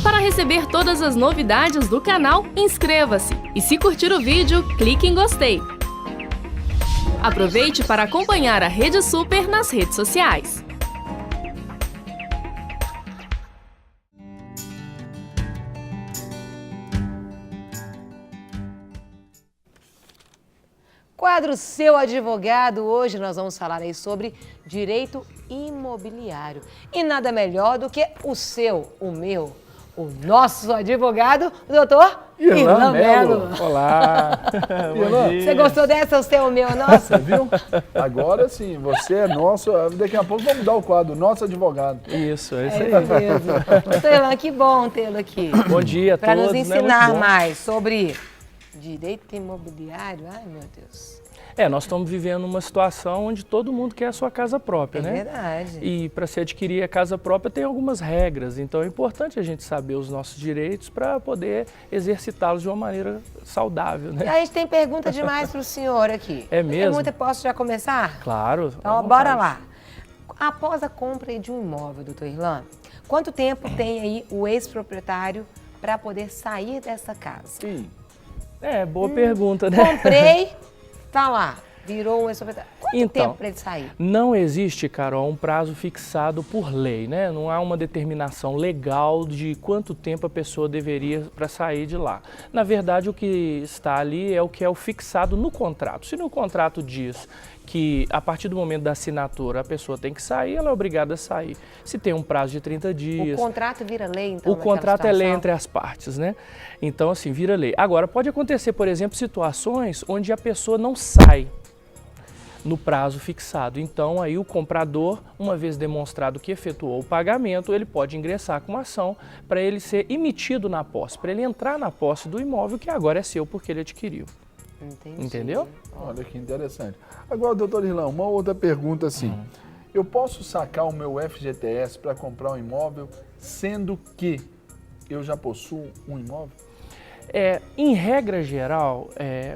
Para receber todas as novidades do canal, inscreva-se e se curtir o vídeo, clique em gostei. Aproveite para acompanhar a Rede Super nas redes sociais. Quadro Seu Advogado, hoje nós vamos falar aí sobre direito imobiliário. E nada melhor do que o seu, o meu, o nosso advogado, o doutor Irlan Melo. Olá! Bom dia. Você gostou dessa, o seu, o meu, o nosso? Você viu? Agora sim, você é nosso. Daqui a pouco vamos mudar o quadro, nosso advogado. Isso, é isso aí. Mesmo. Doutor Irlan, que bom tê-lo aqui. Bom dia a todos. Para nos ensinar né? mais sobre direito imobiliário. Ai, meu Deus. Nós estamos vivendo uma situação onde todo mundo quer a sua casa própria, né? É verdade. E para se adquirir a casa própria tem algumas regras, então é importante a gente saber os nossos direitos para poder exercitá-los de uma maneira saudável, E né? a gente tem pergunta demais para o senhor aqui. É mesmo? Pergunta, posso já começar? Claro. Então, bora lá. Após a compra de um imóvel, doutor Irlan, quanto tempo tem aí o ex-proprietário para poder sair dessa casa? Sim. Boa pergunta, né? Comprei, tá lá, virou um ex-proprietário. Quanto Então, tempo para ele sair? Não existe, Carol, um prazo fixado por lei, né? Não há uma determinação legal de quanto tempo a pessoa deveria para sair de lá. Na verdade, o que está ali é o que é o fixado no contrato. Se no contrato diz que a partir do momento da assinatura a pessoa tem que sair, ela é obrigada a sair. Se tem um prazo de 30 dias... O contrato vira lei, então, O contrato é lei situação? entre as partes, né? Então, assim, vira lei. Agora, pode acontecer, por exemplo, situações onde a pessoa não sai no prazo fixado. Então, aí o comprador, uma vez demonstrado que efetuou o pagamento, ele pode ingressar com uma ação para ele ser emitido na posse, para ele entrar na posse do imóvel que agora é seu porque ele adquiriu. Entendi. Entendeu? Olha que interessante. Agora, doutor Irlan, uma outra pergunta assim. Eu posso sacar o meu FGTS para comprar um imóvel, sendo que eu já possuo um imóvel? Em regra geral,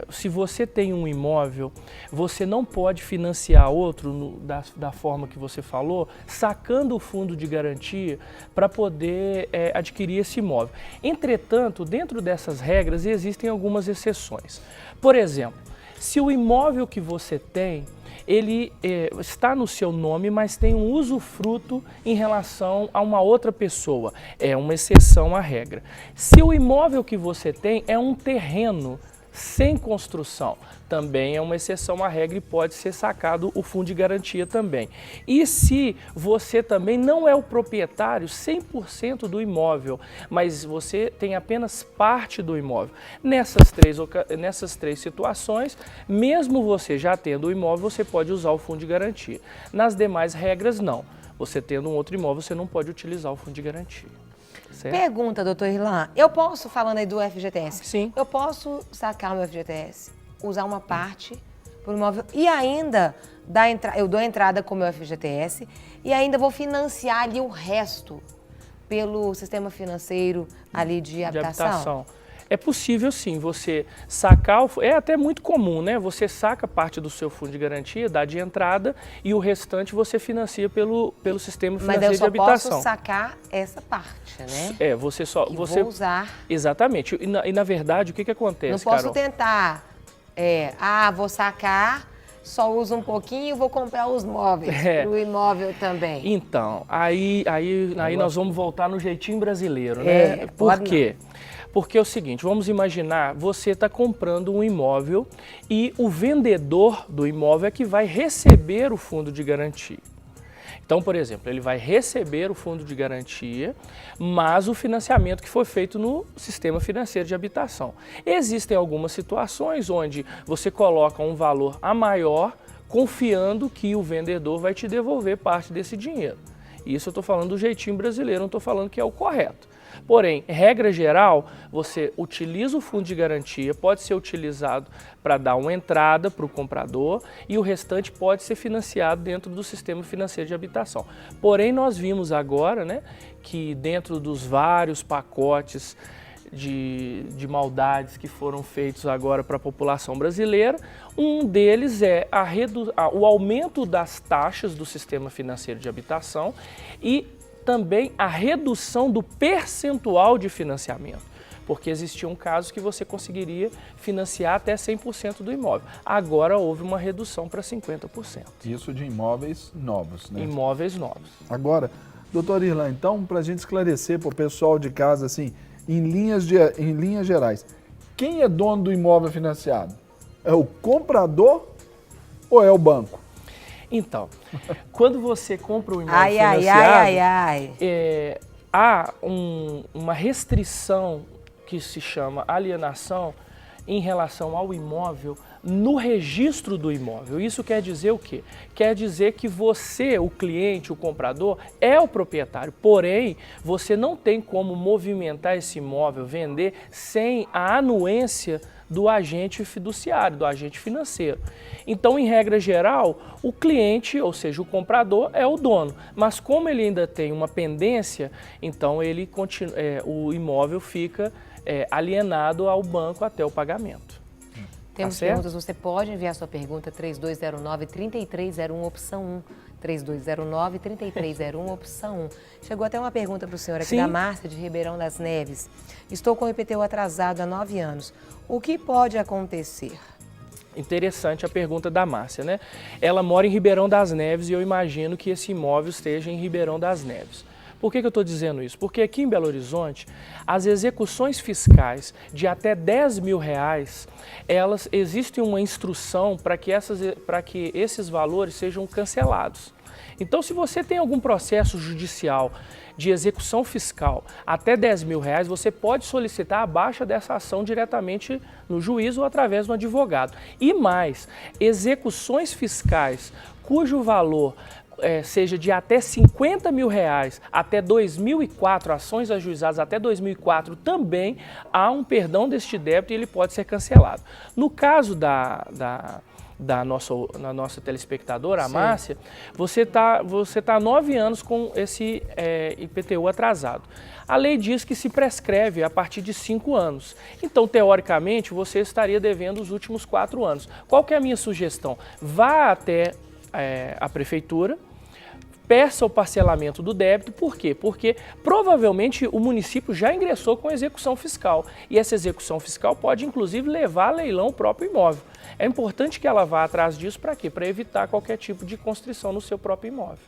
se você tem um imóvel, você não pode financiar outro da forma que você falou, sacando o fundo de garantia para poder adquirir esse imóvel. Entretanto, dentro dessas regras existem algumas exceções. Por exemplo, se o imóvel que você tem, ele está no seu nome, mas tem um usufruto em relação a uma outra pessoa. É uma exceção à regra. Se o imóvel que você tem é um terreno sem construção, também é uma exceção à regra e pode ser sacado o fundo de garantia também. E se você também não é o proprietário 100% do imóvel, mas você tem apenas parte do imóvel, nessas três situações, mesmo você já tendo o imóvel, você pode usar o fundo de garantia. Nas demais regras, não. Você tendo um outro imóvel, você não pode utilizar o fundo de garantia. Certo? Pergunta, doutor Irlan, eu posso, falando aí do FGTS, Sim. eu posso sacar o meu FGTS, usar uma parte por imóvel e ainda eu dou a entrada com o meu FGTS e ainda vou financiar ali o resto pelo sistema financeiro ali de habitação? É possível sim, você sacar, é até muito comum, né? Você saca parte do seu fundo de garantia, dá de entrada e o restante você financia pelo sistema financeiro de habitação. Mas eu só posso sacar essa parte, né? Você vou usar. Exatamente. E na verdade, o que acontece, Não posso Carol? tentar, vou sacar, só uso um pouquinho e vou comprar os móveis para o imóvel também. Então, aí nós vamos voltar no jeitinho brasileiro, né? Por quê? Porque é o seguinte, vamos imaginar, você está comprando um imóvel e o vendedor do imóvel é que vai receber o fundo de garantia. Então, por exemplo, ele vai receber o fundo de garantia, mas o financiamento que foi feito no sistema financeiro de habitação. Existem algumas situações onde você coloca um valor a maior, confiando que o vendedor vai te devolver parte desse dinheiro. Isso eu estou falando do jeitinho brasileiro, não estou falando que é o correto. Porém, regra geral, você utiliza o fundo de garantia, pode ser utilizado para dar uma entrada para o comprador e o restante pode ser financiado dentro do sistema financeiro de habitação. Porém, nós vimos agora, né, que dentro dos vários pacotes de maldades que foram feitos agora para a população brasileira, um deles é o aumento das taxas do sistema financeiro de habitação e também a redução do percentual de financiamento, porque existiam casos que você conseguiria financiar até 100% do imóvel. Agora houve uma redução para 50%. Isso de imóveis novos, né? Imóveis novos. Agora, doutor Irlan, então, para a gente esclarecer para o pessoal de casa, assim, em linhas gerais, quem é dono do imóvel financiado? É o comprador ou é o banco? Então, quando você compra um imóvel financiado, há uma restrição que se chama alienação em relação ao imóvel no registro do imóvel. Isso quer dizer o quê? Quer dizer que você, o cliente, o comprador, é o proprietário, porém, você não tem como movimentar esse imóvel, vender, sem a anuência do agente fiduciário, do agente financeiro. Então, em regra geral, o cliente, ou seja, o comprador, é o dono. Mas como ele ainda tem uma pendência, então o imóvel fica alienado ao banco até o pagamento. Temos perguntas, você pode enviar sua pergunta 3209-3301, opção 1. 3209-3301, opção 1. Chegou até uma pergunta para o senhor aqui, da Márcia de Ribeirão das Neves. Estou com o IPTU atrasado há 9 anos. O que pode acontecer? Interessante a pergunta da Márcia, né? Ela mora em Ribeirão das Neves e eu imagino que esse imóvel esteja em Ribeirão das Neves. Por que eu estou dizendo isso? Porque aqui em Belo Horizonte, as execuções fiscais de até R$10 mil, existe uma instrução para que esses valores sejam cancelados. Então, se você tem algum processo judicial de execução fiscal até R$10 mil, você pode solicitar a baixa dessa ação diretamente no juízo ou através do advogado. E mais, execuções fiscais cujo valor seja de até R$50 mil, até 2004, ações ajuizadas até 2004, também há um perdão deste débito e ele pode ser cancelado. No caso da nossa telespectadora, a Márcia, você tá há 9 anos com esse IPTU atrasado. A lei diz que se prescreve a partir de 5 anos. Então, teoricamente, você estaria devendo os últimos 4 anos. Qual que é a minha sugestão? Vá até a prefeitura, peça o parcelamento do débito. Por quê? Porque provavelmente o município já ingressou com execução fiscal e essa execução fiscal pode inclusive levar a leilão o próprio imóvel. É importante que ela vá atrás disso para quê? Para evitar qualquer tipo de constrição no seu próprio imóvel.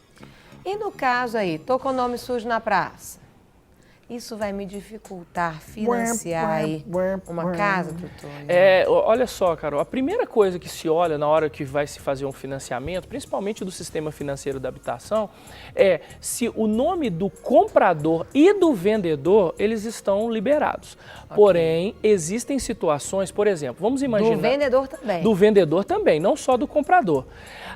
E no caso aí, tô com o nome sujo na praça. Isso vai me dificultar financiar aí uma casa, doutor? Olha só, Carol, a primeira coisa que se olha na hora que vai se fazer um financiamento, principalmente do sistema financeiro da habitação, é se o nome do comprador e do vendedor, eles estão liberados. Okay. Porém, existem situações, por exemplo, vamos imaginar... Do vendedor também. Do vendedor também, não só do comprador.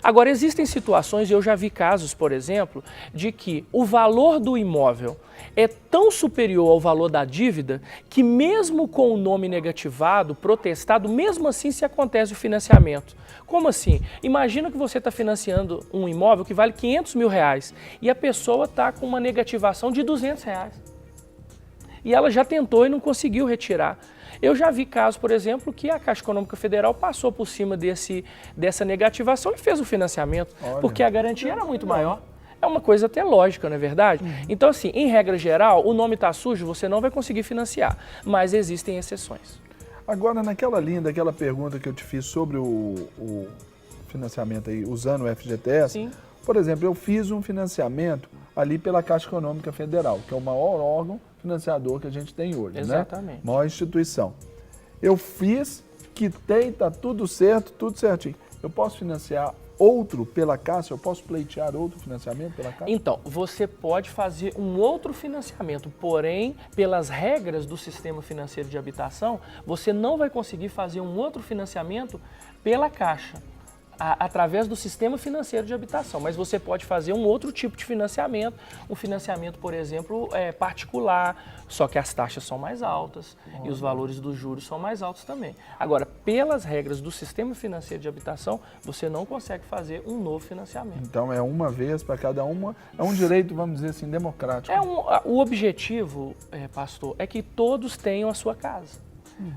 Agora, existem situações, e eu já vi casos, por exemplo, de que o valor do imóvel é tão superior ao valor da dívida que mesmo com o nome negativado, protestado, mesmo assim se acontece o financiamento. Como assim? Imagina que você está financiando um imóvel que vale R$500 mil e a pessoa está com uma negativação de R$200. E ela já tentou e não conseguiu retirar. Eu já vi casos, por exemplo, que a Caixa Econômica Federal passou por cima dessa negativação e fez o financiamento, porque a garantia era muito maior. É uma coisa até lógica, não é verdade? Então, assim, em regra geral, o nome está sujo, você não vai conseguir financiar, mas existem exceções. Agora, naquela linha, daquela pergunta que eu te fiz sobre o financiamento aí, usando o FGTS, sim. Por exemplo, eu fiz um financiamento ali pela Caixa Econômica Federal, que é o maior órgão financiador que a gente tem hoje, exatamente, né? Maior instituição. Eu fiz, quitei, tá tudo certo, tudo certinho. Eu posso financiar outro pela Caixa? Eu posso pleitear outro financiamento pela Caixa? Então, você pode fazer um outro financiamento, porém, pelas regras do sistema financeiro de habitação, você não vai conseguir fazer um outro financiamento pela Caixa, através do sistema financeiro de habitação, mas você pode fazer um outro tipo de financiamento, um financiamento, por exemplo, particular, só que as taxas são mais altas e os valores dos juros são mais altos também. Agora, pelas regras do sistema financeiro de habitação, você não consegue fazer um novo financiamento. Então é uma vez para cada uma, é um direito, vamos dizer assim, democrático. O objetivo, pastor, é que todos tenham a sua casa.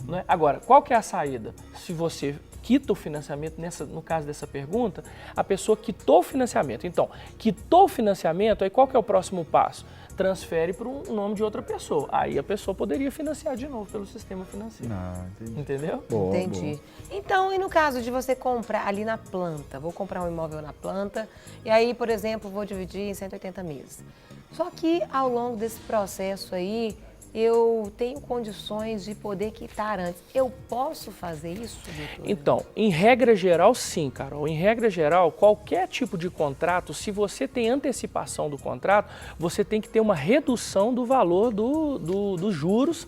Né? Agora, qual que é a saída? Se você quita o financiamento, no caso dessa pergunta, a pessoa quitou o financiamento. Então, quitou o financiamento, aí qual que é o próximo passo? Transfere para o nome de outra pessoa. Aí a pessoa poderia financiar de novo pelo sistema financeiro. Entendi. Entendeu? Boa, Entendi. boa. Então, e no caso de você comprar ali na planta, vou comprar um imóvel na planta, e aí, por exemplo, vou dividir em 180 meses. Só que ao longo desse processo aí, eu tenho condições de poder quitar antes. Eu posso fazer isso, doutor? Então, em regra geral, sim, Carol. Em regra geral, qualquer tipo de contrato, se você tem antecipação do contrato, você tem que ter uma redução do valor dos juros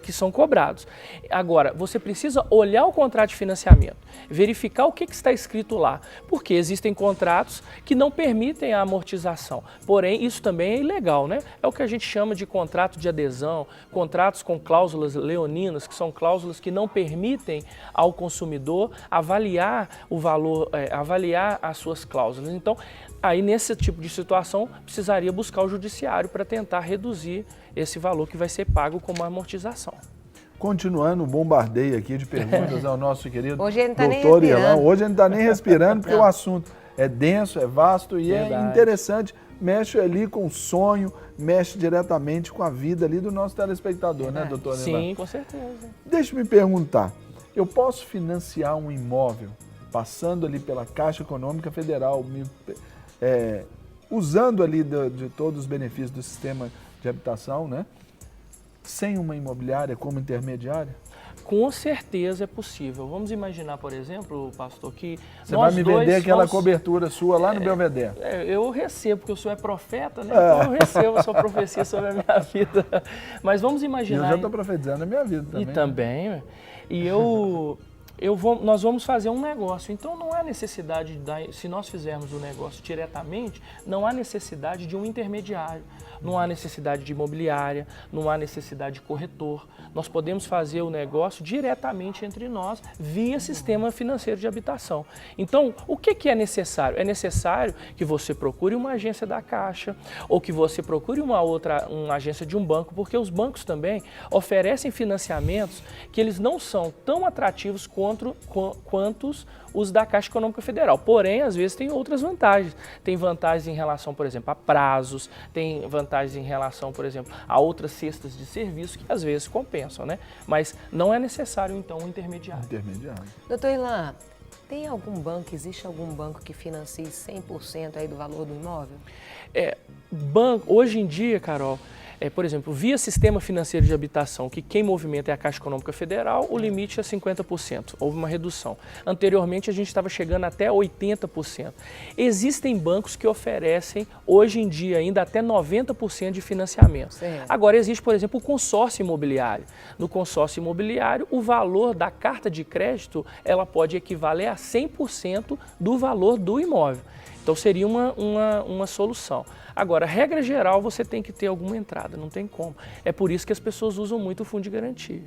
que são cobrados. Agora, você precisa olhar o contrato de financiamento, verificar o que está escrito lá, porque existem contratos que não permitem a amortização. Porém, isso também é ilegal, né? É o que a gente chama de contrato de adesão, contratos com cláusulas leoninas, que são cláusulas que não permitem ao consumidor avaliar o valor, avaliar as suas cláusulas. Então, aí nesse tipo de situação, precisaria buscar o judiciário para tentar reduzir esse valor que vai ser pago como amortização. Continuando o bombardeio aqui de perguntas ao nosso querido Hoje ele não tá nem doutor respirando. Irlan. Hoje ele não está nem respirando, porque Não. o assunto é denso, é vasto e é Verdade. interessante. Mexe ali com o sonho, mexe diretamente com a vida ali do nosso telespectador, né, doutor Irlan? Sim, com certeza. Deixa eu me perguntar, eu posso financiar um imóvel passando ali pela Caixa Econômica Federal, usando ali de todos os benefícios do sistema de habitação, né? Sem uma imobiliária como intermediária? Com certeza é possível. Vamos imaginar, por exemplo, pastor, que Você nós vai me dois vender aquela vamos- cobertura sua lá no Belvedere. Eu recebo, porque o senhor é profeta, né? Então eu recebo a sua profecia sobre a minha vida. Mas vamos E eu imaginar... já estou profetizando a minha vida também. E também, nós vamos fazer um negócio. Então não há necessidade, se nós fizermos o negócio diretamente, não há necessidade de um intermediário, não há necessidade de imobiliária, não há necessidade de corretor. Nós podemos fazer o negócio diretamente entre nós via sistema financeiro de habitação. Então, o que é necessário? É necessário que você procure uma agência da Caixa ou que você procure uma agência de um banco, porque os bancos também oferecem financiamentos que eles não são tão atrativos quanto os da Caixa Econômica Federal. Porém, às vezes tem outras vantagens. Tem vantagens em relação, por exemplo, a prazos, tem vantagens em relação, por exemplo, a outras cestas de serviço que às vezes compensam, né? Mas não é necessário, então, um intermediário. Intermediário. Doutor Irlan, existe algum banco que financie 100% aí do valor do imóvel? Hoje em dia, Carol, por exemplo, via sistema financeiro de habitação, que quem movimenta é a Caixa Econômica Federal, o limite é 50%, houve uma redução. Anteriormente a gente estava chegando até 80%. Existem bancos que oferecem, hoje em dia, ainda até 90% de financiamento. Certo. Agora existe, por exemplo, o consórcio imobiliário. No consórcio imobiliário, o valor da carta de crédito, ela pode equivaler a 100% do valor do imóvel. Então seria uma solução. Agora, regra geral, você tem que ter alguma entrada, não tem como. É por isso que as pessoas usam muito o fundo de garantia,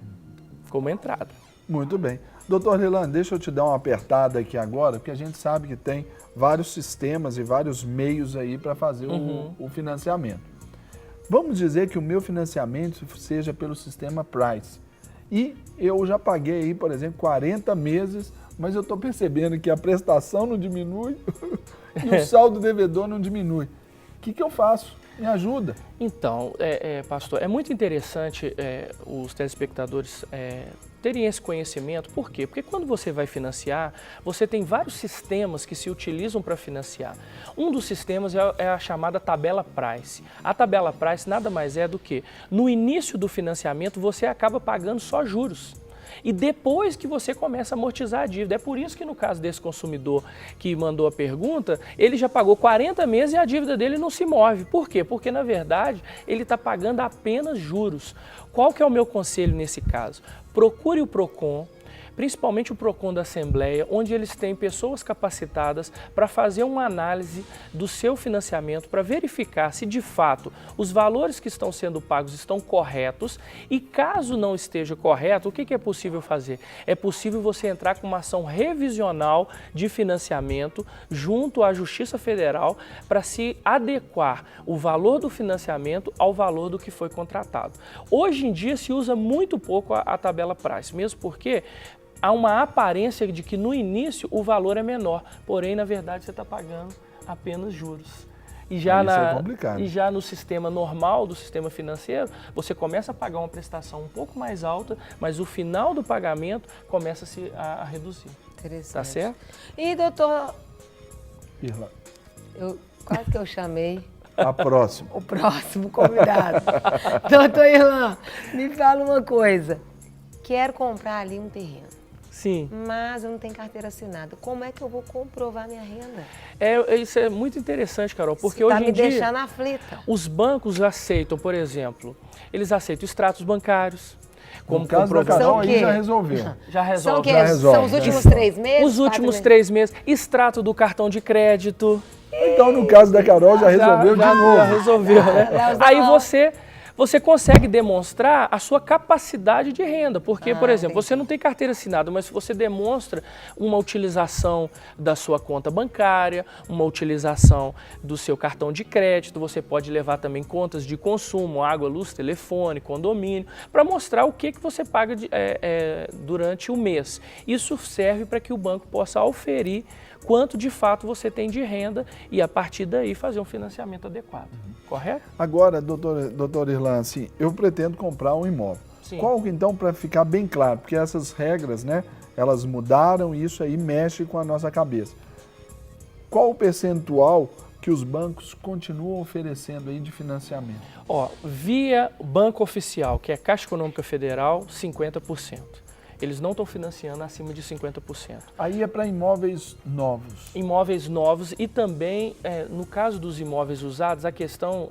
como entrada. Muito bem. Doutor Irlan, deixa eu te dar uma apertada aqui agora, porque a gente sabe que tem vários sistemas e vários meios aí para fazer o financiamento. Vamos dizer que o meu financiamento seja pelo sistema Price. E eu já paguei aí, por exemplo, 40 meses, mas eu estou percebendo que a prestação não diminui e o saldo devedor não diminui. O que eu faço? Me ajuda. Então, pastor, é muito interessante os telespectadores terem esse conhecimento. Por quê? Porque quando você vai financiar, você tem vários sistemas que se utilizam para financiar. Um dos sistemas é a chamada tabela Price. A tabela Price nada mais é do que, no início do financiamento, você acaba pagando só juros. E depois que você começa a amortizar a dívida. É por isso que no caso desse consumidor que mandou a pergunta, ele já pagou 40 meses e a dívida dele não se move. Por quê? Porque na verdade ele está pagando apenas juros. Qual que é o meu conselho nesse caso? Procure o PROCON, principalmente o PROCON da Assembleia, onde eles têm pessoas capacitadas para fazer uma análise do seu financiamento, para verificar se de fato os valores que estão sendo pagos estão corretos e caso não esteja correto, o que é possível fazer? É possível você entrar com uma ação revisional de financiamento junto à Justiça Federal para se adequar o valor do financiamento ao valor do que foi contratado. Hoje em dia se usa muito pouco a tabela Price, mesmo porque há uma aparência de que no início o valor é menor, porém, na verdade, você está pagando apenas juros. E já, é complicado. e já no sistema normal do sistema financeiro, você começa a pagar uma prestação um pouco mais alta, mas o final do pagamento começa a reduzir. Interessante. Tá certo? E, doutor, Irlan, quase que eu chamei a próxima. o próximo convidado. Doutor Irlan, me fala uma coisa. Quero comprar ali um terreno. Sim. Mas eu não tenho carteira assinada. Como é que eu vou comprovar minha renda? Isso é muito interessante, Carol, porque Isso hoje tá em dia me deixando aflita. os bancos aceitam, por exemplo, eles aceitam extratos bancários, como No caso da comprovação. Carol, São aí quê? já resolveu. Já São, resolve. o quê? Já resolve, São os já últimos resolve. 3 meses? Os últimos 4 3 meses, extrato do cartão de crédito. Então, no caso da Carol, já resolveu de novo. Já resolveu, né? Aí você consegue demonstrar a sua capacidade de renda, porque, por exemplo, entendi. você não tem carteira assinada, mas se você demonstra uma utilização da sua conta bancária, uma utilização do seu cartão de crédito, você pode levar também contas de consumo, água, luz, telefone, condomínio, para mostrar o que você paga durante o mês. Isso serve para que o banco possa auferir quanto de fato você tem de renda e a partir daí fazer um financiamento adequado, correto? Agora, doutor Irlan, assim, eu pretendo comprar um imóvel. Sim. Qual que, então, para ficar bem claro, porque essas regras, né, elas mudaram e isso aí mexe com a nossa cabeça. Qual o percentual que os bancos continuam oferecendo aí de financiamento? Ó, via banco oficial, que é Caixa Econômica Federal, 50%. Eles não estão financiando acima de 50%. Aí é para imóveis novos. Imóveis novos e também, no caso dos imóveis usados, a questão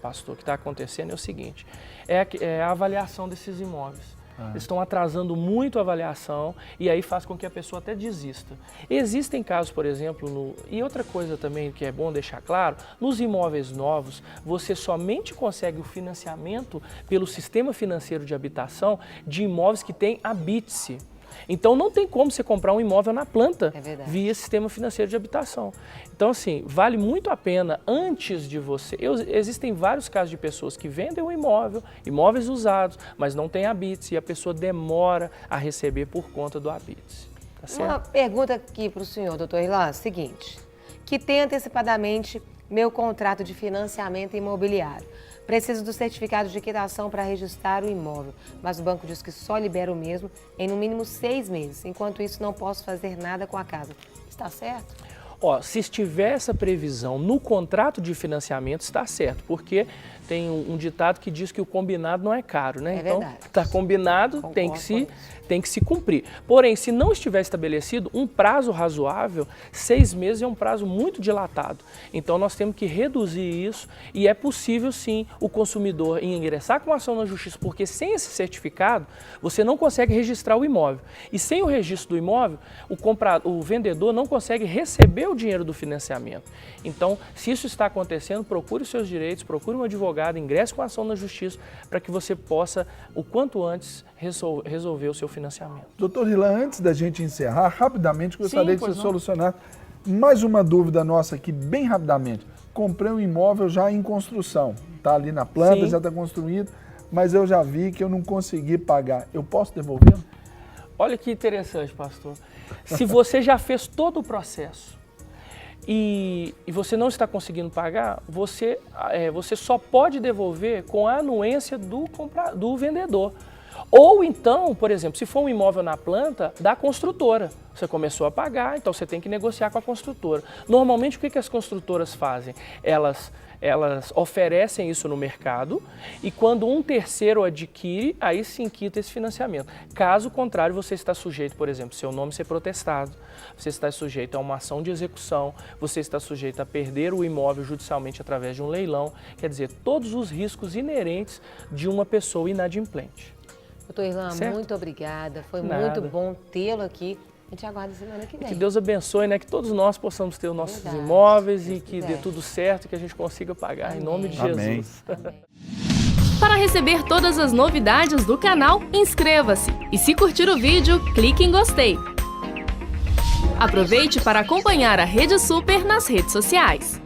pastor, que está acontecendo é o seguinte, é a avaliação desses imóveis. Eles estão atrasando muito a avaliação e aí faz com que a pessoa até desista. Existem casos, por exemplo, e outra coisa também que é bom deixar claro, nos imóveis novos, você somente consegue o financiamento pelo sistema financeiro de habitação de imóveis que têm habite-se. Então não tem como você comprar um imóvel na planta via sistema financeiro de habitação. Então assim, vale muito a pena antes de você... Existem vários casos de pessoas que vendem um imóvel, imóveis usados, mas não tem habite e a pessoa demora a receber por conta do habite. Tá certo? Uma pergunta aqui para o senhor, doutor Irlan, seguinte, que tem antecipadamente meu contrato de financiamento imobiliário. Preciso do certificado de quitação para registrar o imóvel, mas o banco diz que só libera o mesmo em no mínimo 6 meses. Enquanto isso, não posso fazer nada com a casa. Está certo? Ó, se estiver essa previsão no contrato de financiamento, está certo, porque tem um ditado que diz que o combinado não é caro, né? Então, está combinado, tem que se cumprir. Porém, se não estiver estabelecido um prazo razoável, 6 meses é um prazo muito dilatado. Então, nós temos que reduzir isso e é possível, sim, o consumidor ingressar com ação na justiça, porque sem esse certificado, você não consegue registrar o imóvel. E sem o registro do imóvel, o vendedor não consegue receber o dinheiro do financiamento. Então, se isso está acontecendo, procure os seus direitos, procure um advogado, ingresse com ação na justiça para que você possa, o quanto antes, resolver o seu financiamento. Doutor Irlan, antes da gente encerrar, rapidamente gostaria que você solucionasse mais uma dúvida nossa aqui, bem rapidamente. Comprei um imóvel já em construção, está ali na planta, já está construído, mas eu já vi que eu não consegui pagar. Eu posso devolvê-lo? Olha que interessante, pastor. Se você já fez todo o processo e você não está conseguindo pagar, você só pode devolver com a anuência do vendedor. Ou então, por exemplo, se for um imóvel na planta, da construtora. Você começou a pagar, então você tem que negociar com a construtora. Normalmente, o que as construtoras fazem? Elas oferecem isso no mercado e quando um terceiro adquire, aí sim quita esse financiamento. Caso contrário, você está sujeito, por exemplo, seu nome ser protestado, você está sujeito a uma ação de execução, você está sujeito a perder o imóvel judicialmente através de um leilão, quer dizer, todos os riscos inerentes de uma pessoa inadimplente. Doutor Irlan, muito obrigada. Foi muito bom tê-lo aqui. A gente aguarda semana que vem. Que Deus abençoe, né? Que todos nós possamos ter os nossos imóveis e que dê tudo certo, que a gente consiga pagar em nome de Jesus. Amém. Para receber todas as novidades do canal, inscreva-se. E se curtir o vídeo, clique em gostei. Aproveite para acompanhar a Rede Super nas redes sociais.